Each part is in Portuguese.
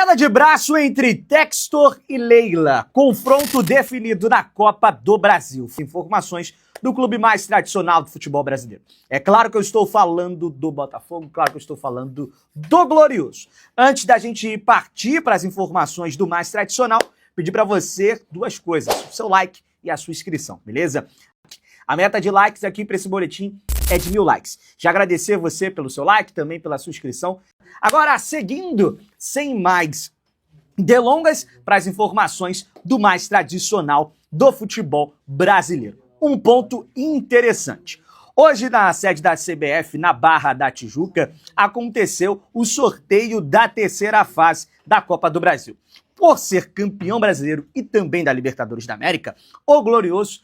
Queda de braço entre Textor e Leila. Confronto definido na Copa do Brasil. Informações do clube mais tradicional do futebol brasileiro. É claro que eu estou falando do Botafogo, claro que eu estou falando do Glorioso. Antes da gente partir para as informações do mais tradicional, pedir para você duas coisas: o seu like e a sua inscrição, beleza? A meta de likes aqui para esse boletim é de 1000 likes. Já agradecer você pelo seu like, também pela sua inscrição. Agora, seguindo, sem mais delongas, para as informações do mais tradicional do futebol brasileiro. Um ponto interessante. Hoje, na sede da CBF, na Barra da Tijuca, aconteceu o sorteio da terceira fase da Copa do Brasil. Por ser campeão brasileiro e também da Libertadores da América, o Glorioso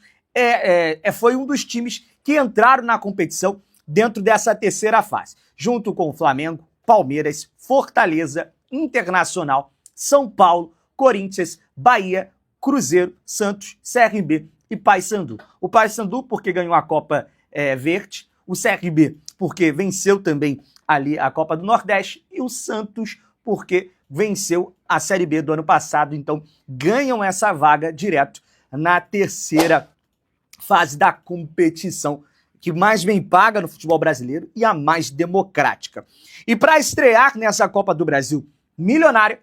foi um dos times que entraram na competição dentro dessa terceira fase, junto com o Flamengo, Palmeiras, Fortaleza, Internacional, São Paulo, Corinthians, Bahia, Cruzeiro, Santos, CRB e Paysandu. O Paysandu porque ganhou a Copa Verde, o CRB porque venceu também ali a Copa do Nordeste e o Santos porque venceu a Série B do ano passado, então ganham essa vaga direto na terceira fase da competição, que mais bem paga no futebol brasileiro e a mais democrática. E para estrear nessa Copa do Brasil milionária,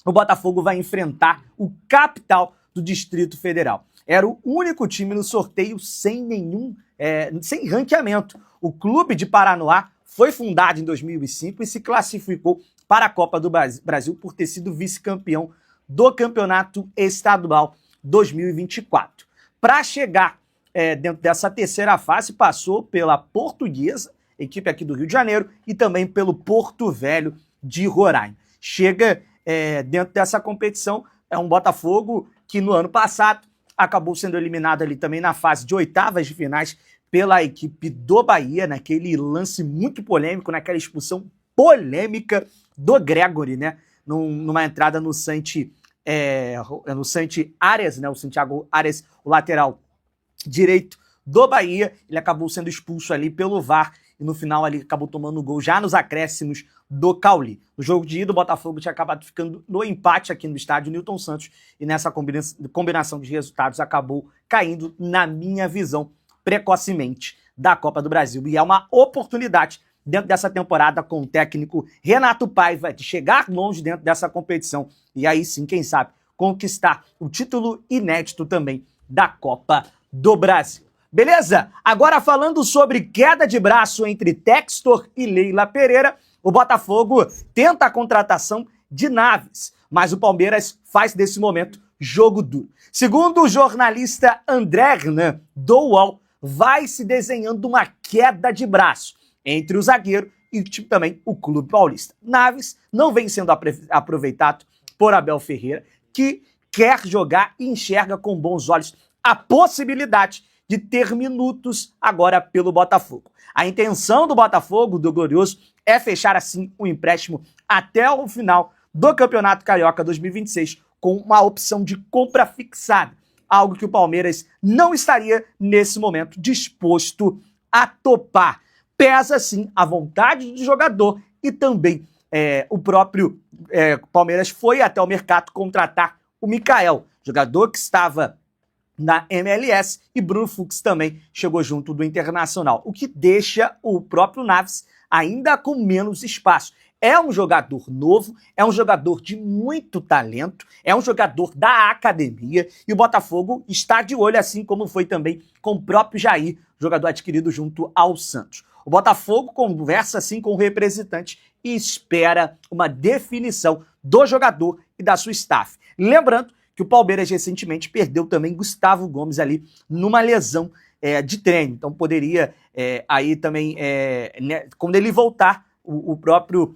o Botafogo vai enfrentar o Capital do Distrito Federal. Era o único time no sorteio sem ranqueamento. O Clube de Paranoá foi fundado em 2005 e se classificou para a Copa do Brasil por ter sido vice-campeão do Campeonato Estadual 2024. Para chegar dentro dessa terceira fase, passou pela Portuguesa, equipe aqui do Rio de Janeiro, e também pelo Porto Velho de Roraima. Chega dentro dessa competição, é um Botafogo que no ano passado acabou sendo eliminado ali também na fase de oitavas de finais pela equipe do Bahia, naquele lance muito polêmico, naquela expulsão polêmica do Gregory, né? Numa entrada no Santi Arias, né? O Santiago Arias, o lateral direito do Bahia, ele acabou sendo expulso ali pelo VAR e no final ali acabou tomando o gol já nos acréscimos do Cauli. No jogo de ida, o Botafogo tinha acabado ficando no empate aqui no estádio Newton Santos e nessa combinação de resultados acabou caindo, na minha visão, precocemente da Copa do Brasil. E é uma oportunidade dentro dessa temporada com o técnico Renato Paiva de chegar longe dentro dessa competição e aí sim, quem sabe, conquistar o título inédito também da Copa do Brasil. Beleza? Agora falando sobre queda de braço entre Textor e Leila Pereira, o Botafogo tenta a contratação de Naves, mas o Palmeiras faz desse momento jogo duro. Segundo o jornalista André Hernan, do UOL, vai se desenhando uma queda de braço entre o zagueiro e também o Clube Paulista. Naves não vem sendo aproveitado por Abel Ferreira, que quer jogar e enxerga com bons olhos a possibilidade de ter minutos agora pelo Botafogo. A intenção do Botafogo, do Glorioso, é fechar assim o empréstimo até o final do Campeonato Carioca 2026 com uma opção de compra fixada, algo que o Palmeiras não estaria nesse momento disposto a topar. Pesa sim a vontade do jogador e também o próprio Palmeiras foi até o mercado contratar o Mikael, jogador que estava na MLS, e Bruno Fux também chegou junto do Internacional, o que deixa o próprio Naves ainda com menos espaço. É um jogador novo, é um jogador de muito talento, é um jogador da academia e o Botafogo está de olho, assim como foi também com o próprio Jair, jogador adquirido junto ao Santos. O Botafogo conversa assim com o representante e espera uma definição do jogador e da sua staff. Lembrando que o Palmeiras recentemente perdeu também Gustavo Gomes ali numa lesão de treino. Então poderia aí também, quando ele voltar, o próprio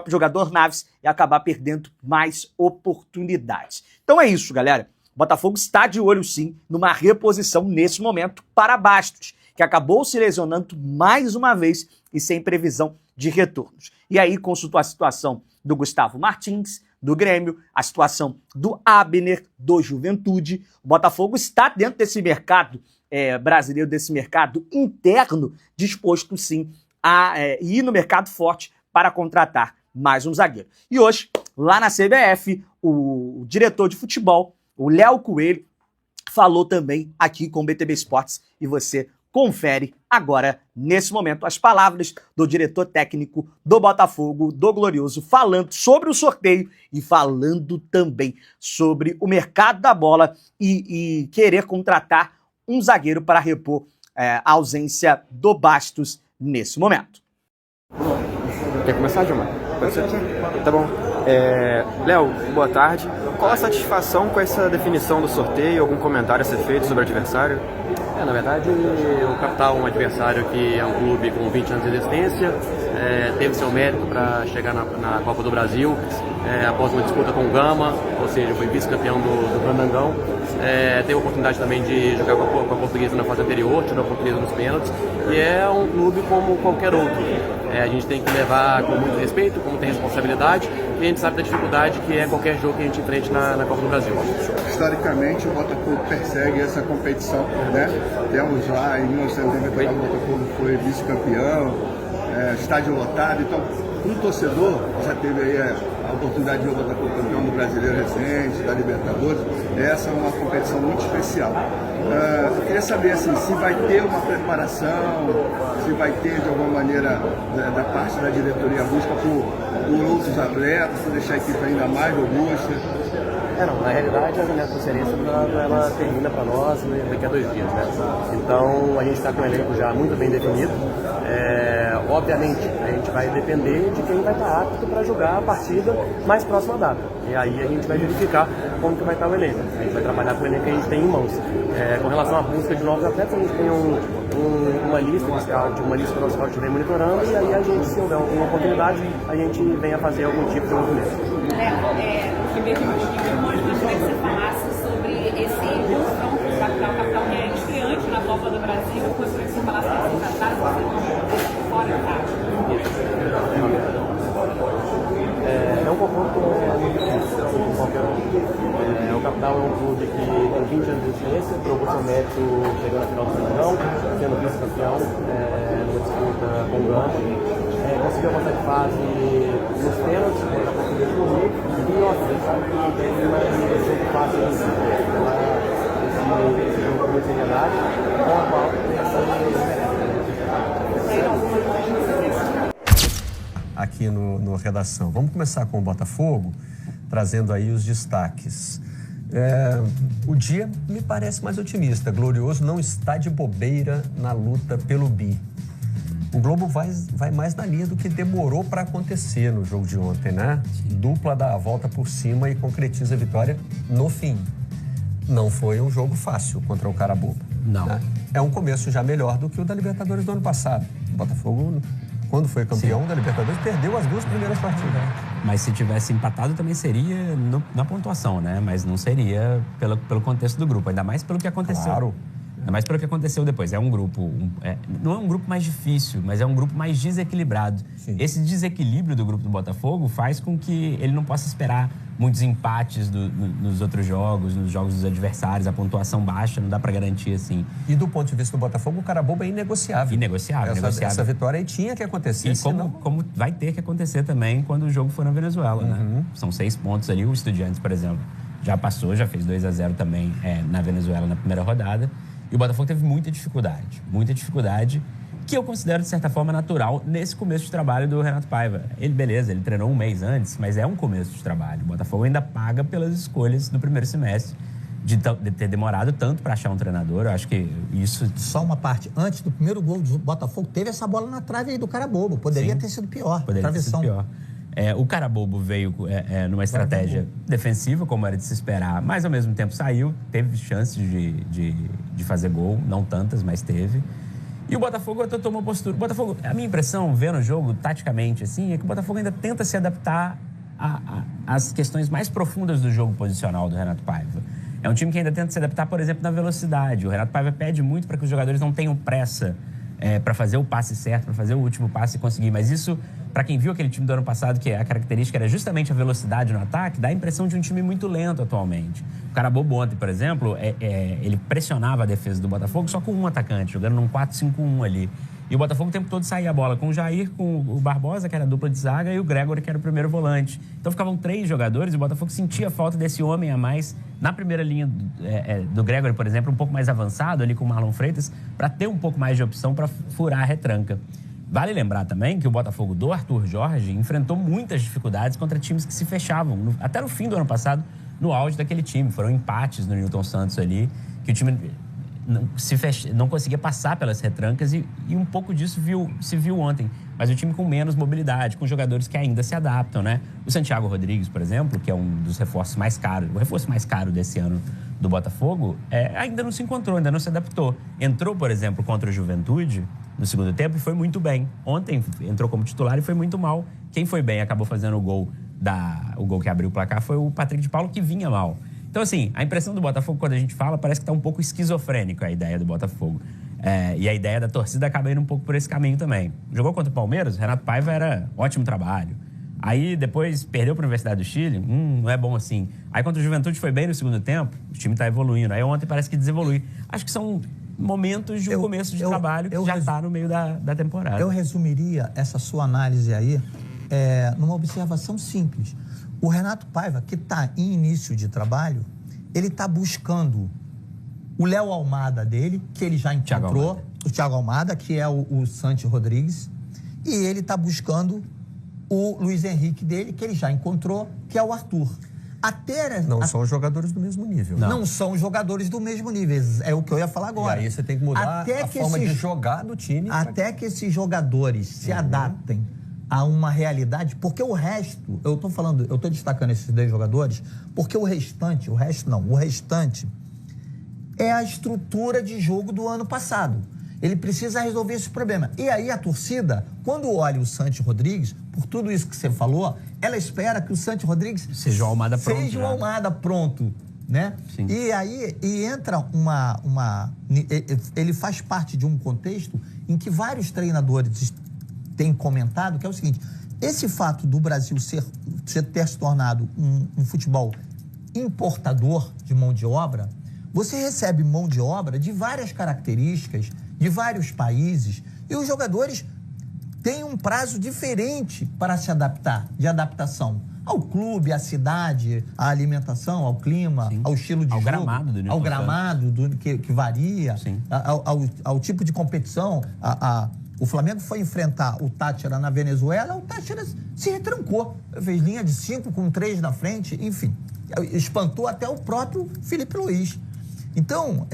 jogador Naves ia acabar perdendo mais oportunidades. Então é isso, galera. O Botafogo está de olho sim numa reposição nesse momento para Bastos, que acabou se lesionando mais uma vez e sem previsão de retornos. E aí consultou a situação do Gustavo Martins, do Grêmio, a situação do Abner, do Juventude. O Botafogo está dentro desse mercado brasileiro, desse mercado interno, disposto sim a ir no mercado forte para contratar mais um zagueiro. E hoje, lá na CBF, o diretor de futebol, o Léo Coelho, falou também aqui com o BTB Esportes e você confere agora, nesse momento, as palavras do diretor técnico do Botafogo, do Glorioso, falando sobre o sorteio e falando também sobre o mercado da bola e querer contratar um zagueiro para repor a ausência do Bastos nesse momento. Quer começar, Gilmar? Pode ser? Tá bom. Léo, boa tarde. Qual a satisfação com essa definição do sorteio? Algum comentário a ser feito sobre o adversário? Na verdade, o Capital é um adversário que é um clube com 20 anos de existência, teve seu mérito para chegar na Copa do Brasil, após uma disputa com o Gama, ou seja, foi vice-campeão do Brandangão. Teve a oportunidade também de jogar com a Portuguesa na fase anterior, tirou a Portuguesa nos pênaltis, e é um clube como qualquer outro. A gente tem que levar com muito respeito, como tem responsabilidade, e a gente sabe da dificuldade que é qualquer jogo que a gente enfrente na Copa do Brasil. Historicamente, o Botafogo persegue essa competição, né? Temos lá, em 1999, o Botafogo foi vice-campeão, estádio lotado, então um torcedor já teve aí a oportunidade de ver o Botafogo campeão do Brasileiro recente, da Libertadores. Essa é uma competição muito especial. Eu queria saber assim, se vai ter uma preparação, se vai ter de alguma maneira da parte da diretoria busca por outros atletas, para deixar a equipe ainda mais robusta. Na realidade, a janela de transferência ela termina para nós daqui a 2 dias, né? Então, a gente está com o elenco já muito bem definido. Obviamente, a gente vai depender de quem vai estar apto para jogar a partida mais próxima à data. E aí a gente vai verificar como que vai estar o elenco. A gente vai trabalhar com o elenco que a gente tem em mãos. Com relação à busca de novos atletas, a gente tem uma lista de scout, uma lista que o nosso scout vem monitorando, e aí a gente, se houver alguma oportunidade, a gente vem a fazer algum tipo de movimento. Primeiro, eu gostaria que você falasse sobre esse confronto do Capital, que é estreante na Copa do Brasil. Eu gostaria que você falasse desse resultado, fora de casa. É um confronto muito difícil, assim, com qualquer um. O Capital é um clube que tem 20 anos de existência, provou seu mérito chegando na final do Brasileirão, sendo vice-campeão numa disputa com o Gama. Conseguiu avançar de fase nos pênaltis, contra a Portuguesa do Rio, e nossa, a gente sabe que não tem uma jogo fácil ainda. Esse jogo com seriedade, com a qual aqui no Redação. Vamos começar com o Botafogo, trazendo aí os destaques. O dia me parece mais otimista. Glorioso não está de bobeira na luta pelo bi. O Globo vai mais na linha do que demorou para acontecer no jogo de ontem, né? Dupla dá a volta por cima e concretiza a vitória no fim. Não foi um jogo fácil contra o Carabobo. Não. Né? É um começo já melhor do que o da Libertadores do ano passado. O Botafogo, quando foi campeão da Libertadores, perdeu as 2 primeiras partidas. Mas se tivesse empatado também seria na pontuação, né? Mas não seria pelo contexto do grupo, ainda mais pelo que aconteceu. Claro. Ainda mais pelo que aconteceu depois. É um grupo... não é um grupo mais difícil, mas é um grupo mais desequilibrado. Sim. Esse desequilíbrio do grupo do Botafogo faz com que ele não possa esperar muitos empates nos outros jogos, nos jogos dos adversários, a pontuação baixa, não dá para garantir assim. E do ponto de vista do Botafogo, o Carabobo é inegociável. Inegociável. Essa vitória aí tinha que acontecer. E como vai ter que acontecer também quando o jogo for na Venezuela, né? São 6 pontos ali. O Estudiantes, por exemplo, já passou, já fez 2-0 também na Venezuela na primeira rodada. E o Botafogo teve muita dificuldade, que eu considero, de certa forma, natural nesse começo de trabalho do Renato Paiva. Ele treinou um mês antes, mas é um começo de trabalho. O Botafogo ainda paga pelas escolhas do primeiro semestre, de ter demorado tanto para achar um treinador. Eu acho que isso... Só uma parte. Antes do primeiro gol do Botafogo, teve essa bola na trave aí do Carabobo. Poderia ter sido pior. Poderia ter sido pior. O Carabobo veio numa estratégia defensiva, como era de se esperar, mas ao mesmo tempo saiu, teve chances de fazer gol, não tantas, mas teve. E o Botafogo adotou uma postura. A minha impressão, vendo o jogo taticamente, assim, é que o Botafogo ainda tenta se adaptar às questões mais profundas do jogo posicional do Renato Paiva. É um time que ainda tenta se adaptar, por exemplo, na velocidade. O Renato Paiva pede muito para que os jogadores não tenham pressa para fazer o passe certo, para fazer o último passe e conseguir. Mas isso, para quem viu aquele time do ano passado, que a característica era justamente a velocidade no ataque, dá a impressão de um time muito lento atualmente. O Carabobo ontem, por exemplo, ele pressionava a defesa do Botafogo só com um atacante, jogando num 4-5-1 ali. E o Botafogo o tempo todo saía a bola com o Jair, com o Barbosa, que era a dupla de zaga, e o Gregory, que era o primeiro volante. Então ficavam 3 jogadores e o Botafogo sentia falta desse homem a mais na primeira linha do Gregory, por exemplo, um pouco mais avançado ali com o Marlon Freitas, para ter um pouco mais de opção para furar a retranca. Vale lembrar também que o Botafogo do Arthur Jorge enfrentou muitas dificuldades contra times que se fechavam. Até no fim do ano passado, no auge daquele time. Foram empates no Newton Santos ali, que o time não conseguia passar pelas retrancas e um pouco disso se viu ontem. Mas o time com menos mobilidade, com jogadores que ainda se adaptam, né? O Santiago Rodrigues, por exemplo, que é um dos reforços mais caros, o reforço mais caro desse ano do Botafogo, ainda não se encontrou, ainda não se adaptou. Entrou, por exemplo, contra o Juventude no segundo tempo e foi muito bem. Ontem entrou como titular e foi muito mal. Quem foi bem acabou fazendo o gol que abriu o placar foi o Patrick de Paulo, que vinha mal. Então, assim, a impressão do Botafogo, quando a gente fala, parece que está um pouco esquizofrênico a ideia do Botafogo. E a ideia da torcida acaba indo um pouco por esse caminho também. Jogou contra o Palmeiras, o Renato Paiva era ótimo trabalho. Aí, depois, perdeu para a Universidade do Chile, não é bom assim. Aí, contra o Juventude, foi bem no segundo tempo, o time está evoluindo. Aí, ontem parece que desevolui. Acho que são momentos de um começo de trabalho que já está no meio da temporada. Eu resumiria essa sua análise aí numa observação simples. O Renato Paiva, que está em início de trabalho, ele está buscando o Léo Almada dele, que ele já encontrou, o Thiago Almada, que é o Santi Rodrigues, e ele está buscando o Luiz Henrique dele, que ele já encontrou, que é o Arthur. Não são jogadores do mesmo nível. Não são jogadores do mesmo nível, é o que eu ia falar agora. E aí você tem que mudar a forma de jogar do time. Até que esses jogadores se adaptem a uma realidade, porque o resto, eu estou destacando esses 10 jogadores, porque o restante é a estrutura de jogo do ano passado. Ele precisa resolver esse problema. E aí a torcida, quando olha o Santi Rodrigues, por tudo isso que você falou, ela espera que o Santi Rodrigues seja o Almada pronto. Seja o Almada pronto, né? Sim. E aí entra ele faz parte de um contexto em que vários treinadores têm comentado, que é o seguinte: esse fato do Brasil ter se tornado um futebol importador de mão de obra, você recebe mão de obra de várias características, de vários países, e os jogadores têm um prazo diferente para se adaptar, de adaptação ao clube, à cidade, à alimentação, ao clima, Sim. ao estilo de ao jogo, gramado do ao gramado que varia, Sim. ao tipo de competição. O Flamengo foi enfrentar o Táchira na Venezuela, o Táchira se retrancou, fez linha de 5 com 3 na frente, enfim, espantou até o próprio Felipe Luiz. Então,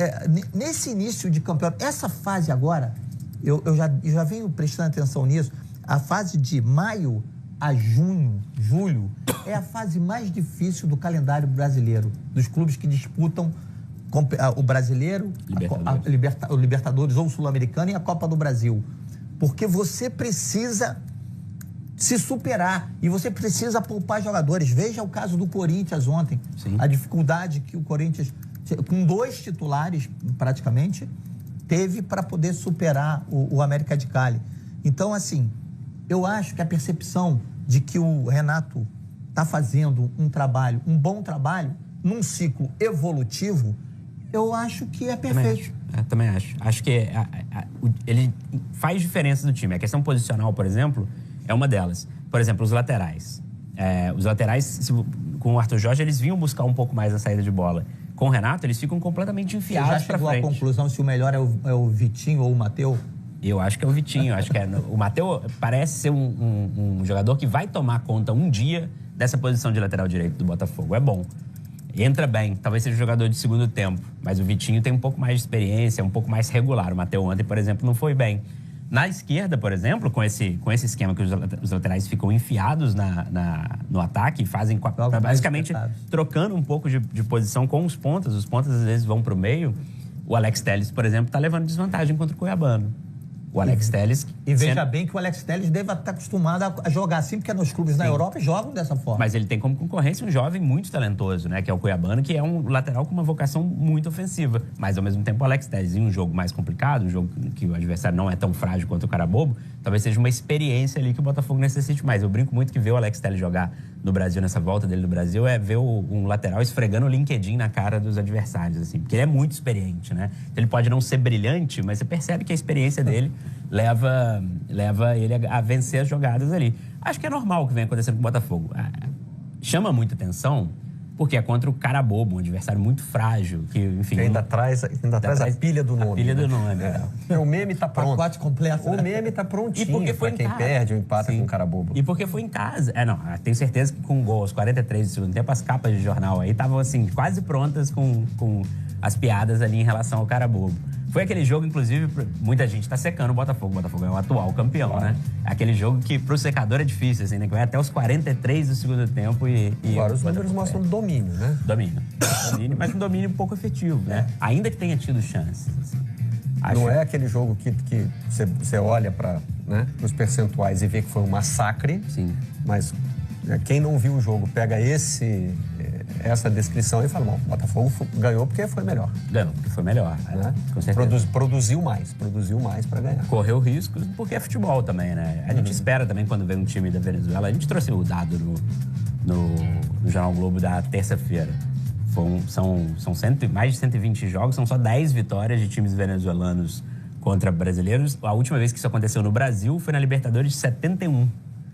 nesse início de campeonato, essa fase agora, eu já venho prestando atenção nisso, a fase de maio a junho, julho, é a fase mais difícil do calendário brasileiro, dos clubes que disputam o brasileiro, o Libertadores ou o Sul-Americano e a Copa do Brasil. Porque você precisa se superar e você precisa poupar jogadores. Veja o caso do Corinthians ontem. Sim. A dificuldade que o Corinthians, com 2 titulares praticamente, teve para poder superar o América de Cali. Então, assim, eu acho que a percepção de que o Renato está fazendo um bom trabalho, num ciclo evolutivo, eu acho que é perfeito. Também acho. Acho que ele faz diferença no time. A questão posicional, por exemplo, é uma delas. Por exemplo, os laterais. Os laterais, com o Arthur Jorge, eles vinham buscar um pouco mais a saída de bola. Com o Renato, eles ficam completamente enfiados para frente. Você já chegou à conclusão se o melhor é o Vitinho ou o Matheus? Eu acho que é o Vitinho. Acho que o Matheus parece ser um jogador que vai tomar conta um dia dessa posição de lateral direito do Botafogo. É bom. Entra bem, talvez seja um jogador de segundo tempo, mas o Vitinho tem um pouco mais de experiência, é um pouco mais regular. O Matheus ontem, por exemplo, não foi bem. Na esquerda, por exemplo, com esse esquema que os laterais ficam enfiados no ataque, fazem basicamente trocando um pouco de posição com os pontas às vezes vão para o meio. O Alex Telles, por exemplo, está levando desvantagem contra o Cuiabano. O Alex Telles... E veja bem que o Alex Telles deve estar acostumado a jogar assim, porque nos clubes na Europa jogam dessa forma. Mas ele tem como concorrência um jovem muito talentoso, né? Que é o Cuiabano, que é um lateral com uma vocação muito ofensiva. Mas, ao mesmo tempo, o Alex Telles, em um jogo mais complicado, um jogo que o adversário não é tão frágil quanto o Carabobo, talvez seja uma experiência ali que o Botafogo necessite mais. Eu brinco muito que ver o Alex Telles jogar no Brasil, nessa volta dele do Brasil, é ver um lateral esfregando o LinkedIn na cara dos adversários, assim, porque ele é muito experiente, né? Então, ele pode não ser brilhante, mas você percebe que a experiência dele leva ele a vencer as jogadas ali. Acho que é normal o que vem acontecendo com o Botafogo. Chama muita atenção porque é contra o Carabobo, um adversário muito frágil, que, enfim... Que ainda traz a pilha do nome. A pilha do nome, O meme tá pronto. Pacote completo. O meme tá prontinho. E porque foi pra quem em casa. perde ou empata com o Carabobo. E porque foi em casa. Tenho certeza que com o gol aos 43 do segundo tempo, as capas de jornal aí estavam, assim, quase prontas com as piadas ali em relação ao Carabobo. Foi aquele jogo, inclusive, muita gente tá secando o Botafogo. O Botafogo é o atual campeão, né? É aquele jogo que pro secador é difícil, assim, né? Que vai até os 43 do segundo tempo e Agora os números mostram domínio, né? Domínio, mas um domínio um pouco efetivo, né? Ainda que tenha tido chances, assim. Não é aquele jogo que você olha para os percentuais e vê que foi um massacre. Sim. Mas quem não viu o jogo pega essa descrição e fala, bom, o Botafogo ganhou porque foi melhor. Ganhou porque foi melhor, né? Com certeza. Produziu mais para ganhar. Correu riscos porque é futebol também, né? A gente espera também quando vem um time da Venezuela. A gente trouxe o dado no Jornal Globo da terça-feira. São mais de 120 jogos, são só 10 vitórias de times venezuelanos contra brasileiros. A última vez que isso aconteceu no Brasil foi na Libertadores de 71.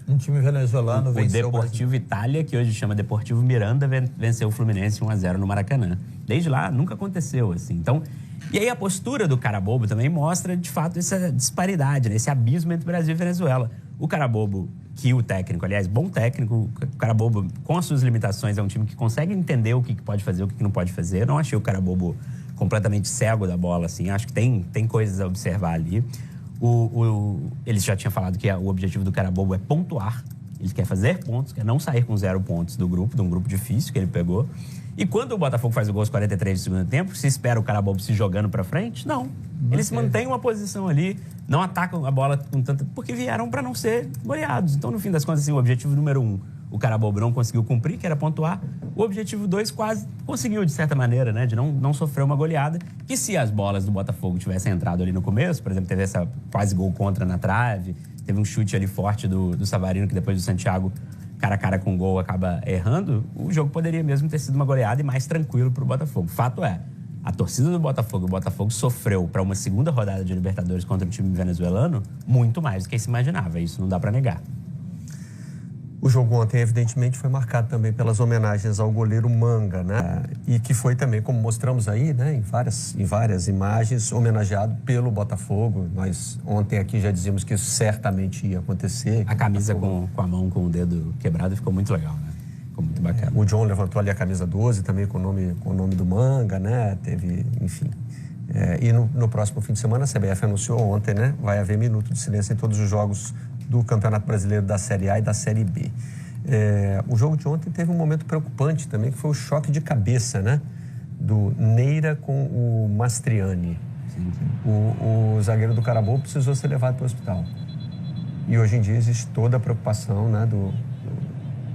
Um time venezuelano venceu o Deportivo Itália, que hoje chama Deportivo Miranda, venceu o Fluminense 1-0 no Maracanã. Desde lá, nunca aconteceu, assim. Então, e aí a postura do Carabobo também mostra, de fato, essa disparidade, né? Esse abismo entre Brasil e Venezuela. O Carabobo, que o técnico, aliás, bom técnico, o Carabobo, com as suas limitações, é um time que consegue entender o que pode fazer, o que não pode fazer. Eu não achei o Carabobo completamente cego da bola, assim. Acho que tem coisas a observar ali. Ele já tinha falado que o objetivo do Carabobo é pontuar. Ele quer fazer pontos, quer não sair com 0 pontos do grupo, de um grupo difícil que ele pegou. E quando o Botafogo faz o gol aos 43 do segundo tempo, se espera o Carabobo se jogando pra frente? Não. Eles mantêm uma posição ali, não atacam a bola com tanta... Porque vieram para não ser goleados. Então, no fim das contas, assim, o objetivo número 1, o Carabobo não conseguiu cumprir, que era pontuar. O objetivo 2 quase conseguiu, de certa maneira, né? De não sofrer uma goleada. Que se as bolas do Botafogo tivessem entrado ali no começo, por exemplo, teve essa quase gol contra na trave, teve um chute ali forte do Savarino, que depois do Santiago, cara a cara com o gol, acaba errando, o jogo poderia mesmo ter sido uma goleada e mais tranquilo pro Botafogo. Fato é, a torcida do Botafogo, o Botafogo sofreu para uma segunda rodada de Libertadores contra um time venezuelano muito mais do que se imaginava. Isso não dá para negar. O jogo ontem, evidentemente, foi marcado também pelas homenagens ao goleiro Manga, né? E que foi também, como mostramos aí, né, em várias imagens, homenageado pelo Botafogo. Nós ontem aqui já dizíamos que isso certamente ia acontecer. A camisa com a mão, com o dedo quebrado, ficou muito legal, né? Ficou muito bacana. O John levantou ali a camisa 12 também com o nome do Manga, né? Teve, enfim... e no próximo fim de semana, a CBF anunciou ontem, né? Vai haver minuto de silêncio em todos os jogos do Campeonato Brasileiro da Série A e da Série B. O jogo de ontem teve um momento preocupante também, que foi o choque de cabeça, né? Do Neira com o Mastriani. O zagueiro do Carabobo precisou ser levado para o hospital. E hoje em dia existe toda a preocupação, né,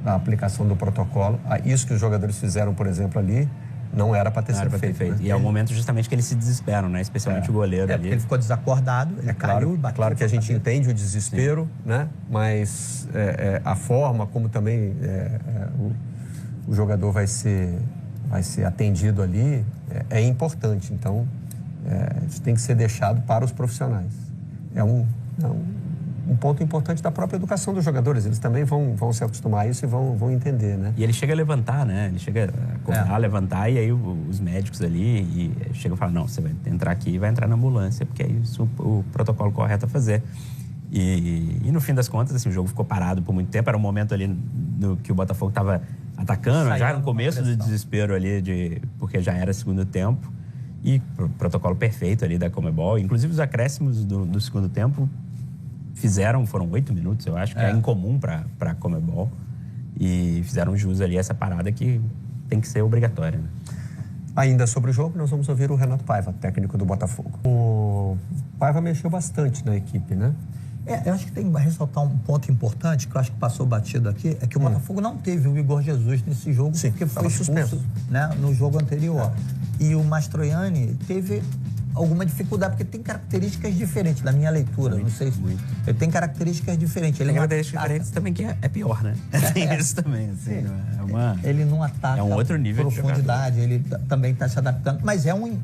da aplicação do protocolo. Isso que os jogadores fizeram, por exemplo, ali, não era para ter sido feito. Né? E é o momento justamente que eles se desesperam, né? Especialmente o goleiro ali. Ele ficou desacordado, ele caiu e bateu. Claro que a gente entende o desespero, né? Mas a forma como também o jogador vai ser atendido ali é importante. Então, isso tem que ser deixado para os profissionais. É um ponto importante da própria educação dos jogadores. Eles também vão se acostumar a isso e vão entender, né? E ele chega a levantar, né? Ele chega a levantar e aí os médicos ali chegam e falam, não, você vai entrar aqui e vai entrar na ambulância, porque é isso o protocolo correto a fazer. E no fim das contas, assim, o jogo ficou parado por muito tempo. Era um momento ali que o Botafogo estava atacando, já no começo do desespero ali, porque já era segundo tempo. E protocolo perfeito ali da Conmebol. Inclusive os acréscimos do segundo tempo foram 8 minutos, eu acho, que é incomum para a Conmebol. E fizeram jus ali a essa parada que tem que ser obrigatória, né? Ainda sobre o jogo, nós vamos ouvir o Renato Paiva, técnico do Botafogo. O Paiva mexeu bastante na equipe, né? Eu acho que tem que ressaltar um ponto importante, que eu acho que passou batido aqui, é que o Botafogo não teve o Igor Jesus nesse jogo, porque foi suspenso, né, no jogo anterior. E o Mastroianni teve alguma dificuldade, porque tem características diferentes da minha leitura. Não sei se ele tem características diferentes. Ele Tem não características ataca. diferentes também, que é pior, né? Tem isso também, assim. Ele não ataca É um outro nível de profundidade, ele também está se adaptando. Mas é um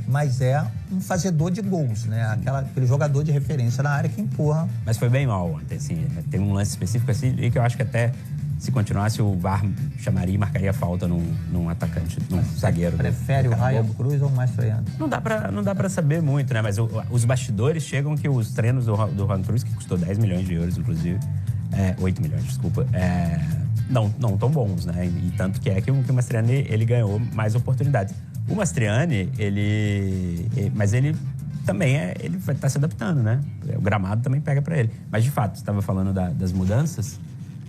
fazedor de gols, né? Aquele jogador de referência na área que empurra. Mas foi bem mal ontem, assim. Tem um lance específico assim, e que eu acho que até se continuasse o VAR chamaria e marcaria falta num atacante, num zagueiro. Prefere o Ryan Cruz ou o Mastroianni? Não dá pra saber muito, né? Mas os bastidores chegam que os treinos do Ryan Cruz, que custou 10 milhões de euros, inclusive, 8 milhões, desculpa, não tão bons, né? E tanto que o Mastroianni, ele ganhou mais oportunidades. O Mastroianni, mas ele também ele vai estar se adaptando, né? O gramado também pega pra ele. Mas, de fato, você estava falando das mudanças,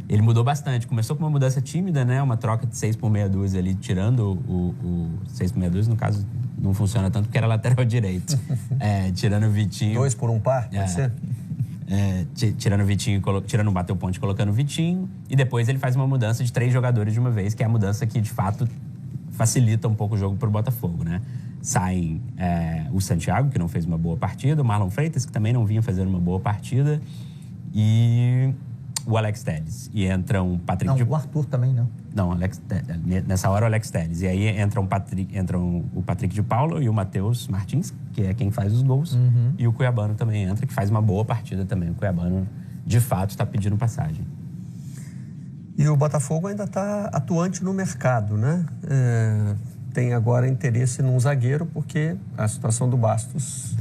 ele mudou bastante. Começou com uma mudança tímida, né? Uma troca de 6 por meia dúzia ali, tirando o 6 por meia dúzia, no caso, não funciona tanto porque era lateral direito. Tirando o Vitinho... 2 por 1 par, pode ser? Tirando o Vitinho, tirando o Bateu Ponte e colocando o Vitinho. E depois ele faz uma mudança de 3 jogadores de uma vez, que é a mudança que, de fato, facilita um pouco o jogo pro Botafogo, né? Saem o Santiago, que não fez uma boa partida, o Marlon Freitas, que também não vinha fazendo uma boa partida, e o Alex Telles. E entra um Patrick... Não, o Arthur também não. Não, nessa hora o Alex Telles. E aí entram o Patrick de Paula e o Matheus Martins, que é quem faz os gols. E o Cuiabano também entra, que faz uma boa partida também. O Cuiabano, de fato, está pedindo passagem. E o Botafogo ainda está atuante no mercado, né? Tem agora interesse num zagueiro, porque a situação do Bastos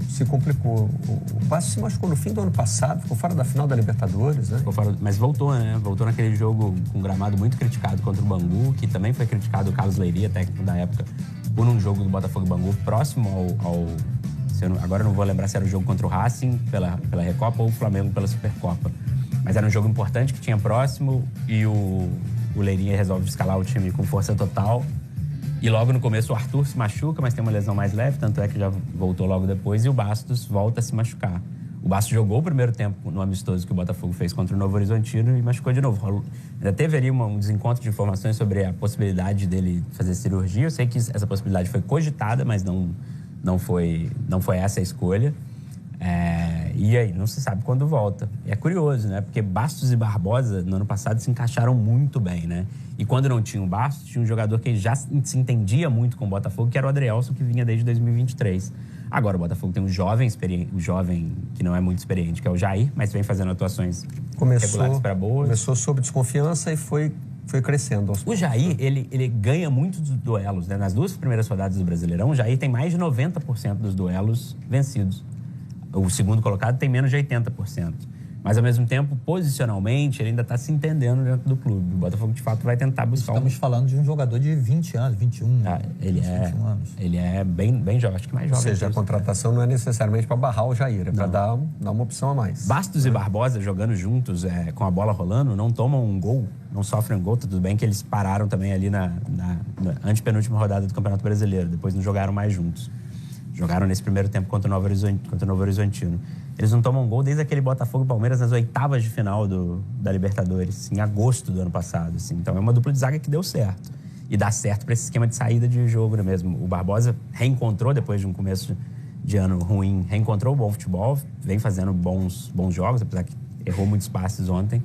se complicou. O Bastos se machucou no fim do ano passado, ficou fora da final da Libertadores, né? Ficou fora, mas voltou, né? Voltou naquele jogo com um gramado muito criticado contra o Bangu, que também foi criticado o Carlos Leiria, técnico da época, por um jogo do Botafogo e Bangu próximo ao agora eu não vou lembrar se era o jogo contra o Racing pela Recopa ou o Flamengo pela Supercopa. Mas era um jogo importante que tinha próximo e o Leiria resolve escalar o time com força total. E logo no começo o Arthur se machuca, mas tem uma lesão mais leve, tanto é que já voltou logo depois, e o Bastos volta a se machucar. O Bastos jogou o primeiro tempo no amistoso que o Botafogo fez contra o Novo Horizontino e machucou de novo. Ainda teve ali um desencontro de informações sobre a possibilidade dele fazer cirurgia. Eu sei que essa possibilidade foi cogitada, mas não foi essa a escolha. E aí, não se sabe quando volta. É curioso, né? Porque Bastos e Barbosa, no ano passado, se encaixaram muito bem, né? E quando não tinha o Bastos, tinha um jogador que já se entendia muito com o Botafogo, que era o Adrielson, que vinha desde 2023. Agora o Botafogo tem um jovem que não é muito experiente, que é o Jair, mas vem fazendo atuações regulares para boas. Começou sob desconfiança e foi crescendo. O Jair, ele ganha muitos duelos, né? Nas 2 primeiras rodadas do Brasileirão, o Jair tem mais de 90% dos duelos vencidos. O segundo colocado tem menos de 80%. Mas, ao mesmo tempo, posicionalmente, ele ainda está se entendendo dentro do clube. O Botafogo, de fato, vai tentar buscar... Estamos falando de um jogador de 20 anos, 21 ele 21 anos. Ele é bem jovem, acho que mais jovem. Ou seja, a contratação não é necessariamente para barrar o Jair, é para dar uma opção a mais. Bastos e Barbosa jogando juntos, com a bola rolando, não tomam um gol, não sofrem um gol. Tudo bem que eles pararam também ali na antepenúltima rodada do Campeonato Brasileiro. Depois não jogaram mais juntos. Jogaram nesse primeiro tempo contra o Novo Horizontino. Eles não tomam gol desde aquele Botafogo e Palmeiras nas oitavas de final da Libertadores, em agosto do ano passado. Assim. Então é uma dupla de zaga que deu certo. E dá certo para esse esquema de saída de jogo, né, mesmo. O Barbosa reencontrou, depois de um começo de ano ruim, reencontrou o bom futebol, vem fazendo bons jogos, apesar que errou muitos passes ontem.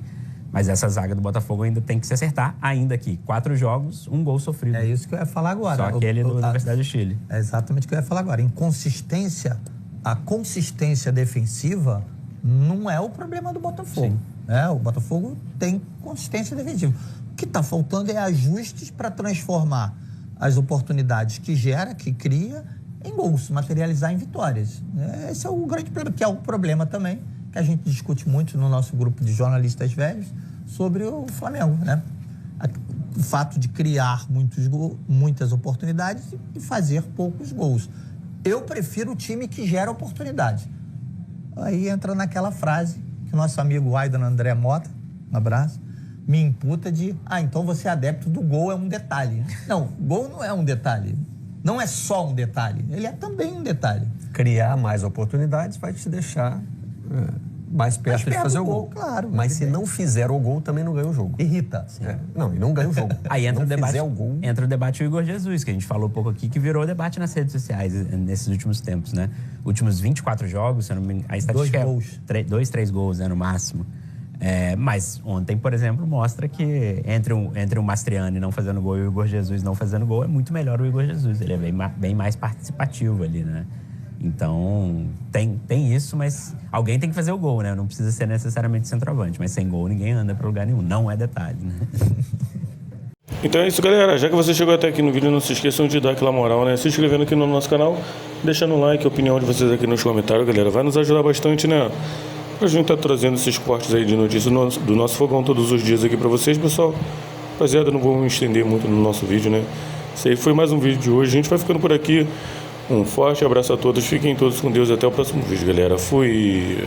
Mas essa zaga do Botafogo ainda tem que se acertar, ainda aqui. 4 jogos, 1 gol sofrido. É isso que eu ia falar agora. Só aquele da Universidade do Chile. É exatamente o que eu ia falar agora. A consistência defensiva não é o problema do Botafogo. O Botafogo tem consistência defensiva. O que está faltando é ajustes para transformar as oportunidades que gera, que cria, em gols, materializar em vitórias. Esse é o grande problema, que é o problema também que a gente discute muito no nosso grupo de jornalistas velhos sobre o Flamengo, né? O fato de criar muitas oportunidades e fazer poucos gols. Eu prefiro o time que gera oportunidade. Aí entra naquela frase que o nosso amigo Aidan André Mota, um abraço, me imputa de, então você é adepto do gol, é um detalhe. Não, gol não é um detalhe. Não é só um detalhe, ele é também um detalhe. Criar mais oportunidades vai te deixar mais perto de fazer o gol. Claro. Mas se não fizer o gol, também não ganha o jogo. Irrita. Não, e não ganha o jogo. Aí entra não o debate, fizer o gol. entra o debate o Igor Jesus, que a gente falou um pouco aqui, que virou debate nas redes sociais nesses últimos tempos, né? Últimos 24 jogos, se eu não me engano, a estatística 2 gols. 2, 3 gols, né, no máximo. Mas ontem, por exemplo, mostra que entre o Mastriani não fazendo gol e o Igor Jesus não fazendo gol, é muito melhor o Igor Jesus. Ele é bem mais participativo ali, né? Então, tem isso, mas alguém tem que fazer o gol, né? Não precisa ser necessariamente centroavante, mas sem gol ninguém anda para lugar nenhum. Não é detalhe, né? Então é isso, galera. Já que você chegou até aqui no vídeo, não se esqueçam de dar aquela moral, né? Se inscrevendo aqui no nosso canal, deixando um like, a opinião de vocês aqui nos comentários, galera. Vai nos ajudar bastante, né? Pra gente tá trazendo esses cortes aí de notícias do nosso fogão todos os dias aqui pra vocês, pessoal. Rapaziada, não vou me estender muito no nosso vídeo, né? Esse aí foi mais um vídeo de hoje. A gente vai ficando por aqui. Um forte abraço a todos. Fiquem todos com Deus. Até o próximo vídeo, galera. Fui!